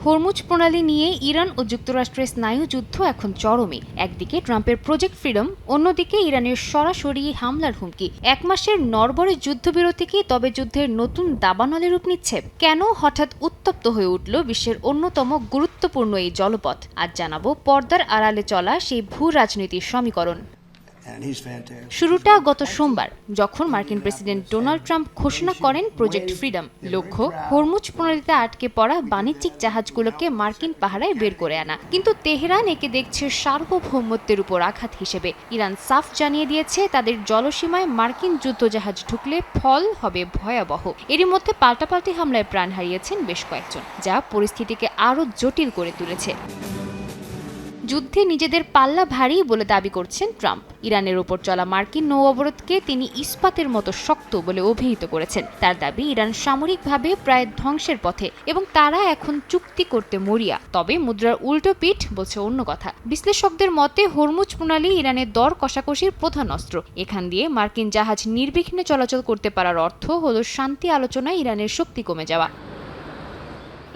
Hormuz প্রণালী নিয়ে Iran ও যুক্তরাষ্ট্রের স্নায়ুযুদ্ধ এখন চরমে। একদিকে ট্রাম্পের প্রজেক্ট ফ্রিডম, অন্যদিকে ইরানের সরাসরি হামলার হুমকি। এক মাসের নড়বড়ে যুদ্ধবিরতি কি তবে যুদ্ধের নতুন দাবানলে রূপ নিচ্ছে? কেন হঠাৎ উত্তপ্ত হয়ে উঠল বিশ্বের অন্যতম গুরুত্বপূর্ণ এই জলপথ? আজ জানাবো পর্দার আড়ালে চলা সেই ভূ রাজনীতির সমীকরণ। শুরুটা গত সোমবার, যখন মার্কিন প্রেসিডেন্ট ডোনাল্ড ট্রাম্প ঘোষণা করেন প্রজেক্ট ফ্রিডম। লক্ষ্য হরমুজ প্রণালীতে আটকে পড়া বাণিজ্যিক জাহাজগুলোকে মার্কিন পাহারায় বের করে আনা। কিন্তু তেহরান একে দেখছে সার্বভৌমত্বের উপর আঘাত হিসেবে। ইরান সাফ জানিয়ে দিয়েছে তাদের জলসীমায় মার্কিন যুদ্ধজাহাজ ঢুকলে ফল হবে ভয়াবহ। এরই মধ্যে পাল্টাপাল্টি হামলায় প্রাণ হারিয়েছেন বেশ কয়েকজন, যা পরিস্থিতিকে আরও জটিল করে তুলেছে। যুদ্ধে নিজেদের পাল্লা ভারী বলে দাবি করছেন ট্রাম্প। ইরানের ওপর চলা মার্কিন নৌ অবরোধকে তিনি ইস্পাতের মতো শক্ত বলে অভিহিত করেছেন। তার দাবি ইরান সামরিকভাবে প্রায় ধ্বংসের পথে এবং তারা এখন চুক্তি করতে মরিয়া। তবে মুদ্রার উল্টো পিঠ বলছে অন্য কথা। বিশ্লেষকদের মতে হরমুজ প্রণালী ইরানের দর কষাকষির প্রধান অস্ত্র। এখান দিয়ে মার্কিন জাহাজ নির্বিঘ্নে চলাচল করতে পারার অর্থ হলো শান্তি আলোচনায় ইরানের শক্তি কমে যাওয়া।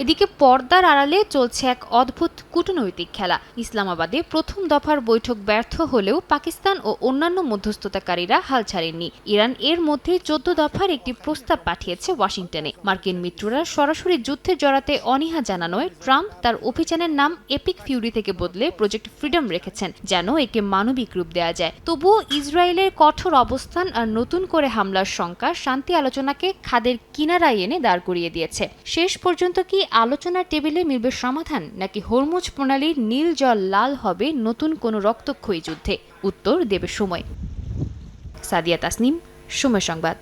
এদিকে পর্দার আড়ালে চলছে এক অদ্ভুত কূটনৈতিক খেলা। ইসলামাবাদে প্রথম দফার বৈঠক ব্যর্থ হলেও পাকিস্তান ও অন্যান্য মধ্যস্থতাকারীরা হাল ছাড়েননি। ইরান এর মধ্যে 14 দফার একটি প্রস্তাব পাঠিয়েছে ওয়াশিংটনে। মার্কিন মিত্ররা সরাসরি যুদ্ধে জড়াতে অনীহা জানানোয় ট্রাম্প তার অভিযানের নাম এপিক ফিউরি থেকে বদলে প্রজেক্ট ফ্রিডম রেখেছেন, যেন একে মানবিক রূপ দেওয়া যায়। তবুও ইসরায়েলের কঠোর অবস্থান আর নতুন করে হামলার শঙ্কা শান্তি আলোচনাকে খাদের কিনারায় এনে দাঁড় করিয়ে দিয়েছে। শেষ পর্যন্ত কি আলোচনার টেবিলে মিলবে সমাধান, নাকি হরমুজ প্রণালীর নীল জল লাল হবে নতুন কোনো রক্তক্ষয়ী যুদ্ধে? উত্তর দেবে সময়। সাদিয়া তাসনিম, সময় সংবাদ।